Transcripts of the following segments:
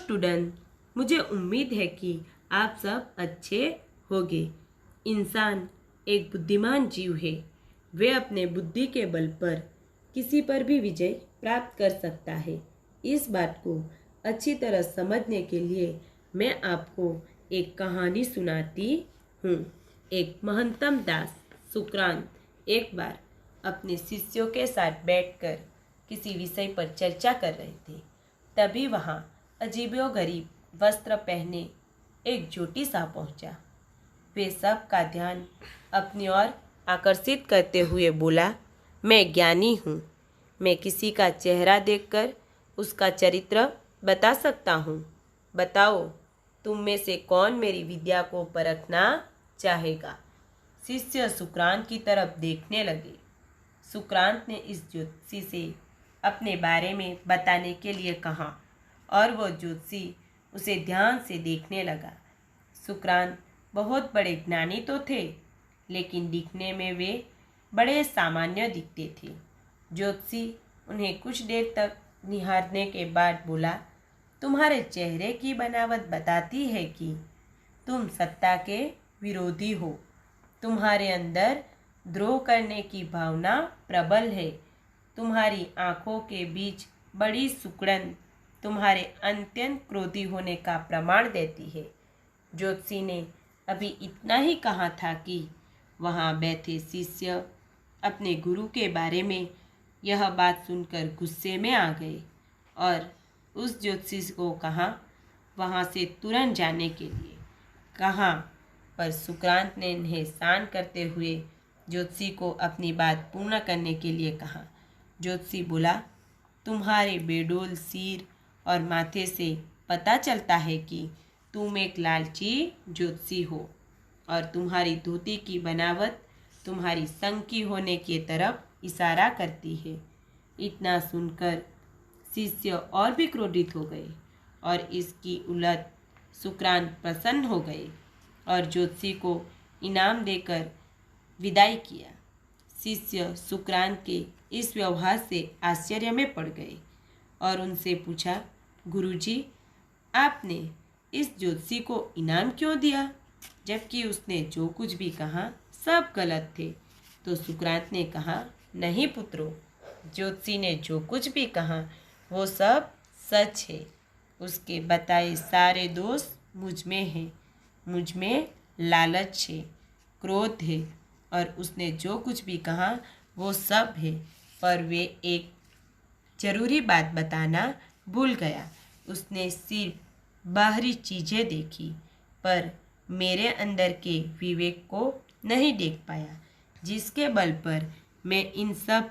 Student, मुझे उम्मीद है कि आप सब अच्छे होंगे। इंसान एक बुद्धिमान जीव है। वे अपने बुद्धि के बल पर किसी पर भी विजय प्राप्त कर सकता है। इस बात को अच्छी तरह समझने के लिए मैं आपको एक कहानी सुनाती हूँ। एक महानतम दास सुकरात एक बार अपने शिष्यों के साथ बैठकर किसी विषय पर चर्चा कर रहे थे। तभी वहाँ अजीबोगरीब वस्त्र पहने एक ज्योतिष आ पहुँचा। वे सब का ध्यान अपनी ओर आकर्षित करते हुए बोला, मैं ज्ञानी हूँ। मैं किसी का चेहरा देखकर उसका चरित्र बता सकता हूँ। बताओ, तुम में से कौन मेरी विद्या को परखना चाहेगा? शिष्य सुकरात की तरफ देखने लगे। सुकरात ने इस ज्योतिषी से अपने बारे में बताने के लिए कहा और वो ज्योतिषी उसे ध्यान से देखने लगा। सुकरात बहुत बड़े ज्ञानी तो थे, लेकिन दिखने में वे बड़े सामान्य दिखते थे। ज्योतिषी उन्हें कुछ देर तक निहारने के बाद बोला, तुम्हारे चेहरे की बनावट बताती है कि तुम सत्ता के विरोधी हो। तुम्हारे अंदर द्रोह करने की भावना प्रबल है। तुम्हारी आंखों के बीच बड़ी सुकड़न तुम्हारे अत्यंत क्रोधी होने का प्रमाण देती है। ज्योतिषी ने अभी इतना ही कहा था कि वहाँ बैठे शिष्य अपने गुरु के बारे में यह बात सुनकर गुस्से में आ गए और उस ज्योतिषी को कहा वहाँ से तुरंत जाने के लिए कहा। पर सुकरात ने इन्हें शांत करते हुए ज्योतिषी को अपनी बात पूर्ण करने के लिए कहा। ज्योतिषी बोला, तुम्हारे बेडोल सिर और माथे से पता चलता है कि तुम एक लालची ज्योतिषी हो और तुम्हारी धोती की बनावट तुम्हारी संकी होने की तरफ इशारा करती है। इतना सुनकर शिष्य और भी क्रोधित हो गए और इसकी उलट सुकरात प्रसन्न हो गए और ज्योतिषी को इनाम देकर विदाई किया। शिष्य सुकरात के इस व्यवहार से आश्चर्य में पड़ गए और उनसे पूछा, गुरुजी, आपने इस ज्योतिषी को इनाम क्यों दिया, जबकि उसने जो कुछ भी कहा सब गलत थे? तो सुकरात ने कहा, नहीं पुत्रों, ज्योतिषी ने जो कुछ भी कहा वो सब सच है। उसके बताए सारे दोष मुझ में हैं। मुझ में लालच है, क्रोध है और उसने जो कुछ भी कहा वो सब है। पर वे एक जरूरी बात बताना भूल गया। उसने सिर्फ बाहरी चीज़ें देखी पर मेरे अंदर के विवेक को नहीं देख पाया, जिसके बल पर मैं इन सब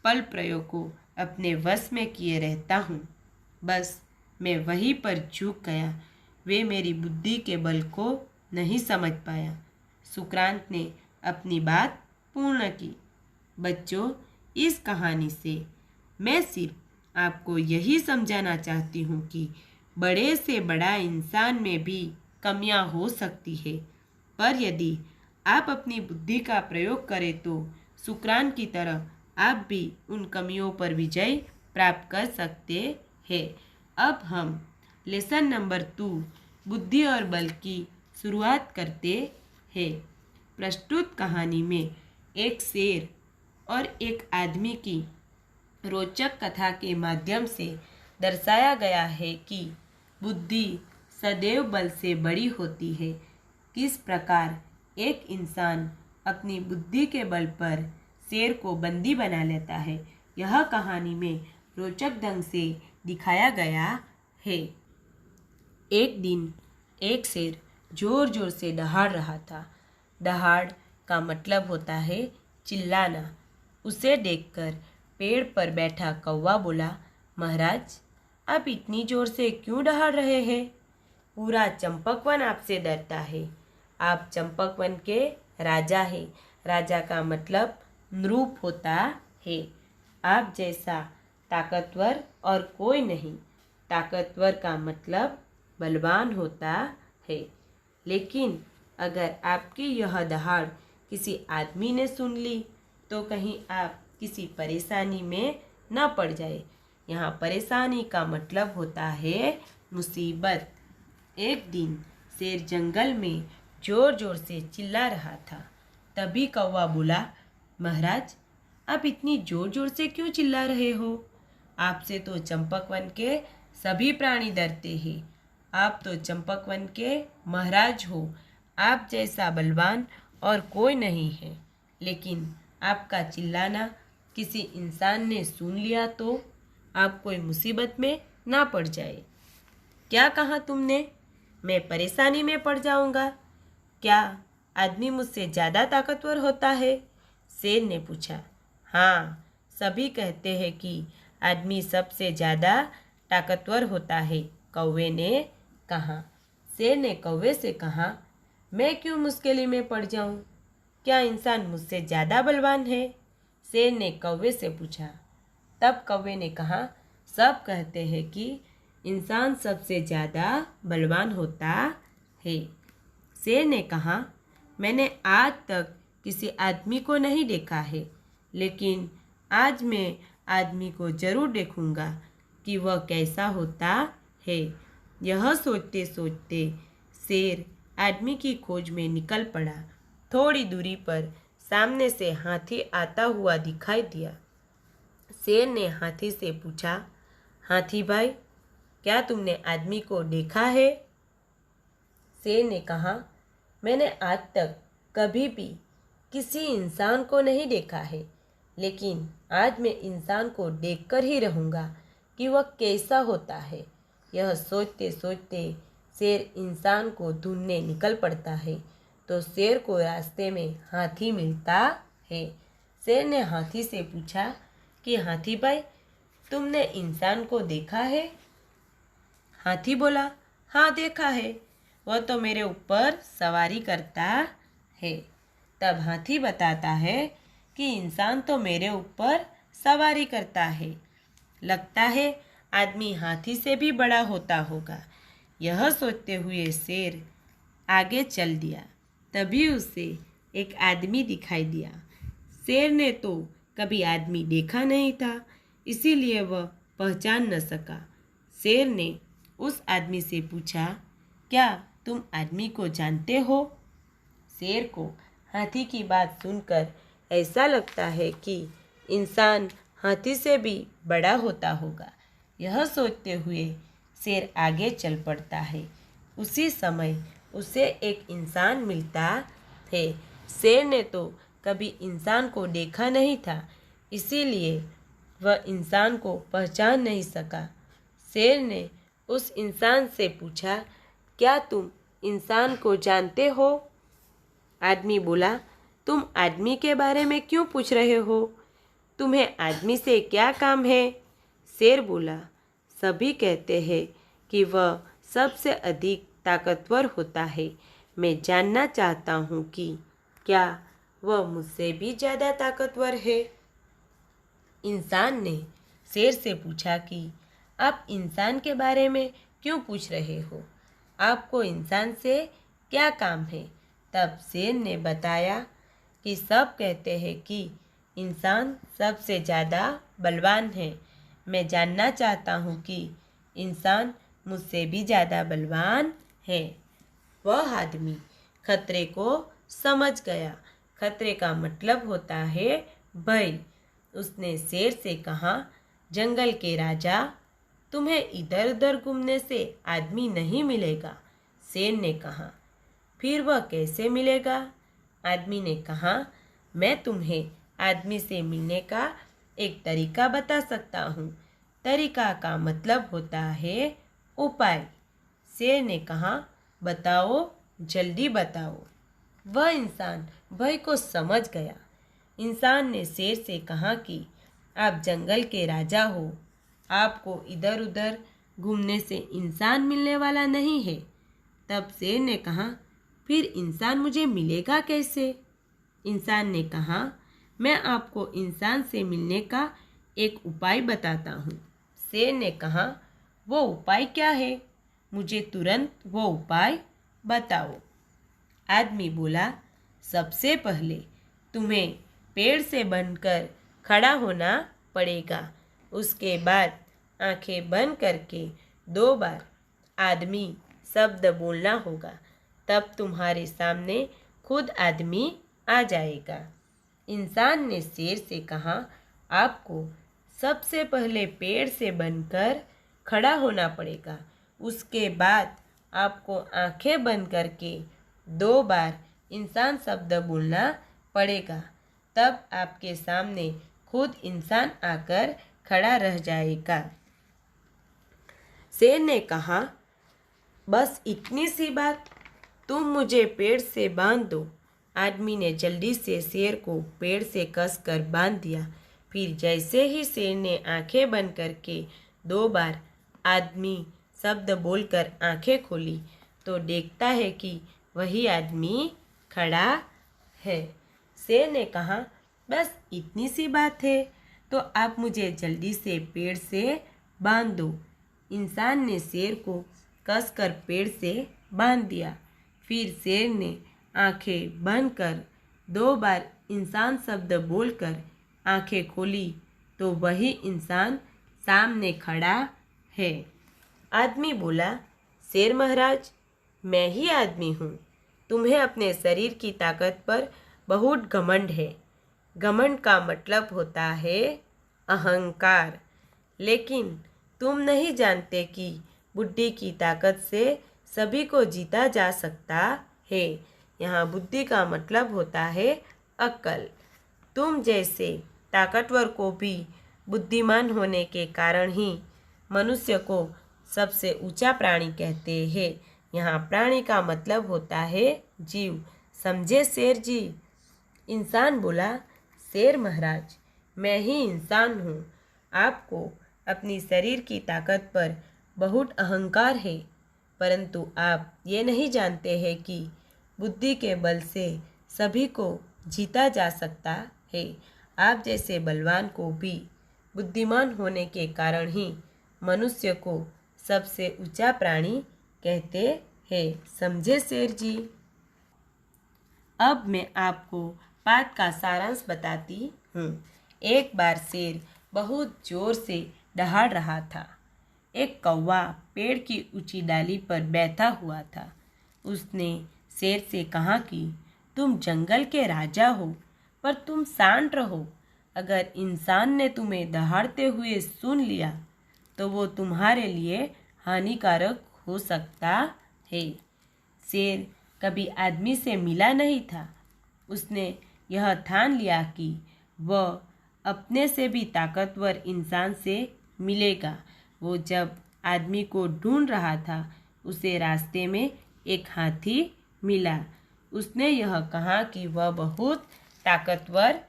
पल प्रयोग को अपने वश में किए रहता हूँ। बस मैं वहीं पर झुक गया। वे मेरी बुद्धि के बल को नहीं समझ पाया। सुकरात ने अपनी बात पूर्ण की। बच्चों, इस कहानी से मैं सिर्फ आपको यही समझाना चाहती हूँ कि बड़े से बड़ा इंसान में भी कमियाँ हो सकती है, पर यदि आप अपनी बुद्धि का प्रयोग करें तो सुकरात की तरह आप भी उन कमियों पर विजय प्राप्त कर सकते हैं। अब हम लेसन नंबर 2 बुद्धि और बल की शुरुआत करते हैं। प्रस्तुत कहानी में एक शेर और एक आदमी की रोचक कथा के माध्यम से दर्शाया गया है कि बुद्धि सदैव बल से बड़ी होती है। किस प्रकार एक इंसान अपनी बुद्धि के बल पर शेर को बंदी बना लेता है, यह कहानी में रोचक ढंग से दिखाया गया है। एक दिन एक शेर जोर जोर से दहाड़ रहा था। दहाड़ का मतलब होता है चिल्लाना। उसे देखकर पेड़ पर बैठा कौवा बोला, महाराज, आप इतनी जोर से क्यों दहाड़ रहे हैं? पूरा चंपकवन आपसे डरता है। आप चंपकवन के राजा हैं। राजा का मतलब नृप होता है। आप जैसा ताकतवर और कोई नहीं। ताकतवर का मतलब बलवान होता है। लेकिन अगर आपकी यह दहाड़ किसी आदमी ने सुन ली तो कहीं आप किसी परेशानी में न पड़ जाए। यहाँ परेशानी का मतलब होता है मुसीबत। एक दिन शेर जंगल में जोर जोर से चिल्ला रहा था। तभी कौवा बोला, महाराज, आप इतनी जोर जोर से क्यों चिल्ला रहे हो? आपसे तो चंपकवन के सभी प्राणी डरते हैं। आप तो चंपकवन के महाराज हो। आप जैसा बलवान और कोई नहीं है। लेकिन आपका चिल्लाना किसी इंसान ने सुन लिया तो आप कोई मुसीबत में ना पड़ जाए। क्या कहा तुमने? मैं परेशानी में पड़ जाऊंगा? क्या आदमी मुझसे ज़्यादा ताकतवर होता है? शेर ने पूछा। हाँ, सभी कहते हैं कि आदमी सबसे ज़्यादा ताकतवर होता है, कौवे ने कहा। शेर ने कौवे से कहा, मैं क्यों मुश्किल में पड़ जाऊं? क्या इंसान मुझसे ज़्यादा बलवान है? शेर ने कौवे से पूछा। तब कौवे ने कहा, सब कहते हैं कि इंसान सबसे ज़्यादा बलवान होता है। शेर ने कहा, मैंने आज तक किसी आदमी को नहीं देखा है, लेकिन आज मैं आदमी को ज़रूर देखूंगा कि वह कैसा होता है। यह सोचते सोचते शेर आदमी की खोज में निकल पड़ा। थोड़ी दूरी पर सामने से हाथी आता हुआ दिखाई दिया। शेर ने हाथी से पूछा, हाथी भाई, क्या तुमने आदमी को देखा है? शेर ने कहा, मैंने आज तक कभी भी किसी इंसान को नहीं देखा है, लेकिन आज मैं इंसान को देखकर ही रहूँगा कि वह कैसा होता है। यह सोचते सोचते शेर इंसान को ढूंढने निकल पड़ता है तो शेर को रास्ते में हाथी मिलता है। शेर ने हाथी से पूछा कि हाथी भाई, तुमने इंसान को देखा है? हाथी बोला, हाँ देखा है, वह तो मेरे ऊपर सवारी करता है। तब हाथी बताता है कि इंसान तो मेरे ऊपर सवारी करता है। लगता है आदमी हाथी से भी बड़ा होता होगा। यह सोचते हुए शेर आगे चल दिया। तभी उसे एक आदमी दिखाई दिया। शेर ने तो कभी आदमी देखा नहीं था, इसीलिए वह पहचान न सका। शेर ने उस आदमी से पूछा, क्या तुम आदमी को जानते हो? शेर को हाथी की बात सुनकर ऐसा लगता है कि इंसान हाथी से भी बड़ा होता होगा। यह सोचते हुए शेर आगे चल पड़ता है। उसी समय उसे एक इंसान मिलता है। शेर ने तो कभी इंसान को देखा नहीं था, इसीलिए वह इंसान को पहचान नहीं सका। शेर ने उस इंसान से पूछा, क्या तुम इंसान को जानते हो? आदमी बोला, तुम आदमी के बारे में क्यों पूछ रहे हो? तुम्हें आदमी से क्या काम है? शेर बोला, सभी कहते हैं कि वह सबसे अधिक ताकतवर होता है। मैं जानना चाहता हूँ कि क्या वह मुझसे भी ज़्यादा ताकतवर है? इंसान ने शेर से पूछा कि आप इंसान के बारे में क्यों पूछ रहे हो? आपको इंसान से क्या काम है? तब शेर ने बताया कि सब कहते हैं कि इंसान सबसे ज़्यादा बलवान है। मैं जानना चाहता हूँ कि इंसान मुझसे भी ज़्यादा बलवान है। वह आदमी खतरे को समझ गया। खतरे का मतलब होता है भय। उसने शेर से कहा, जंगल के राजा, तुम्हें इधर उधर घूमने से आदमी नहीं मिलेगा। शेर ने कहा, फिर वह कैसे मिलेगा? आदमी ने कहा, मैं तुम्हें आदमी से मिलने का एक तरीका बता सकता हूँ। तरीका का मतलब होता है उपाय। शेर ने कहा, बताओ, जल्दी बताओ। वह इंसान भय को समझ गया। इंसान ने शेर से कहा कि आप जंगल के राजा हो, आपको इधर उधर घूमने से इंसान मिलने वाला नहीं है। तब शेर ने कहा, फिर इंसान मुझे मिलेगा कैसे? इंसान ने कहा, मैं आपको इंसान से मिलने का एक उपाय बताता हूँ। शेर ने कहा, वो उपाय क्या है? मुझे तुरंत वो उपाय बताओ। आदमी बोला, सबसे पहले तुम्हें पेड़ से बनकर खड़ा होना पड़ेगा। उसके बाद आंखें बंद करके 2 बार आदमी शब्द बोलना होगा, तब तुम्हारे सामने खुद आदमी आ जाएगा। इंसान ने शेर से कहा, आपको सबसे पहले पेड़ से बनकर खड़ा होना पड़ेगा। उसके बाद आपको आंखें बंद करके 2 बार इंसान शब्द बोलना पड़ेगा, तब आपके सामने खुद इंसान आकर खड़ा रह जाएगा। शेर ने कहा, बस इतनी सी बात, तुम मुझे पेड़ से बांध दो। आदमी ने जल्दी से शेर को पेड़ से कसकर बांध दिया। फिर जैसे ही शेर ने आंखें बंद करके 2 बार आदमी शब्द बोलकर आंखें खोली, तो देखता है कि वही आदमी खड़ा है। शेर ने कहा, बस इतनी सी बात है, तो आप मुझे जल्दी से पेड़ से बांध दो। इंसान ने शेर को कसकर पेड़ से बांध दिया। फिर शेर ने आंखें बंद कर 2 बार इंसान शब्द बोलकर आंखें खोली, तो वही इंसान सामने खड़ा है। आदमी बोला, शेर महाराज, मैं ही आदमी हूँ। तुम्हें अपने शरीर की ताकत पर बहुत घमंड है। घमंड का मतलब होता है अहंकार। लेकिन तुम नहीं जानते कि बुद्धि की ताकत से सभी को जीता जा सकता है। यहाँ बुद्धि का मतलब होता है अक्ल। तुम जैसे ताकतवर को भी बुद्धिमान होने के कारण ही मनुष्य को सबसे ऊंचा प्राणी कहते हैं। यहाँ प्राणी का मतलब होता है जीव। समझे शेर जी? इंसान बोला, शेर महाराज, मैं ही इंसान हूँ। आपको अपनी शरीर की ताकत पर बहुत अहंकार है, परंतु आप ये नहीं जानते हैं कि बुद्धि के बल से सभी को जीता जा सकता है। आप जैसे बलवान को भी बुद्धिमान होने के कारण ही मनुष्य को सबसे ऊंचा प्राणी कहते हैं। समझे शेर जी? अब मैं आपको बात का सारांश बताती हूँ। एक बार शेर बहुत जोर से दहाड़ रहा था। एक कौवा पेड़ की ऊंची डाली पर बैठा हुआ था। उसने शेर से कहा कि तुम जंगल के राजा हो, पर तुम शांत रहो। अगर इंसान ने तुम्हें दहाड़ते हुए सुन लिया, तो वो तुम्हारे लिए हानिकारक हो सकता है। शेर कभी आदमी से मिला नहीं था। उसने यह ठान लिया कि वह अपने से भी ताकतवर इंसान से मिलेगा। वो जब आदमी को ढूंढ रहा था, उसे रास्ते में एक हाथी मिला। उसने यह कहा कि वह बहुत ताकतवर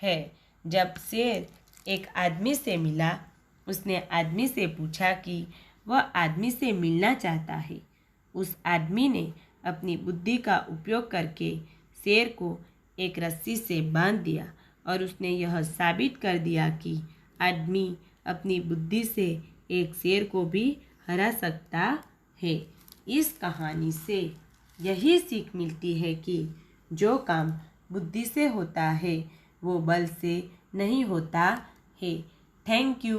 है। जब शेर एक आदमी से मिला, उसने आदमी से पूछा कि वह आदमी से मिलना चाहता है। उस आदमी ने अपनी बुद्धि का उपयोग करके शेर को एक रस्सी से बांध दिया और उसने यह साबित कर दिया कि आदमी अपनी बुद्धि से एक शेर को भी हरा सकता है। इस कहानी से यही सीख मिलती है कि जो काम बुद्धि से होता है वो बल से नहीं होता है। Thank you.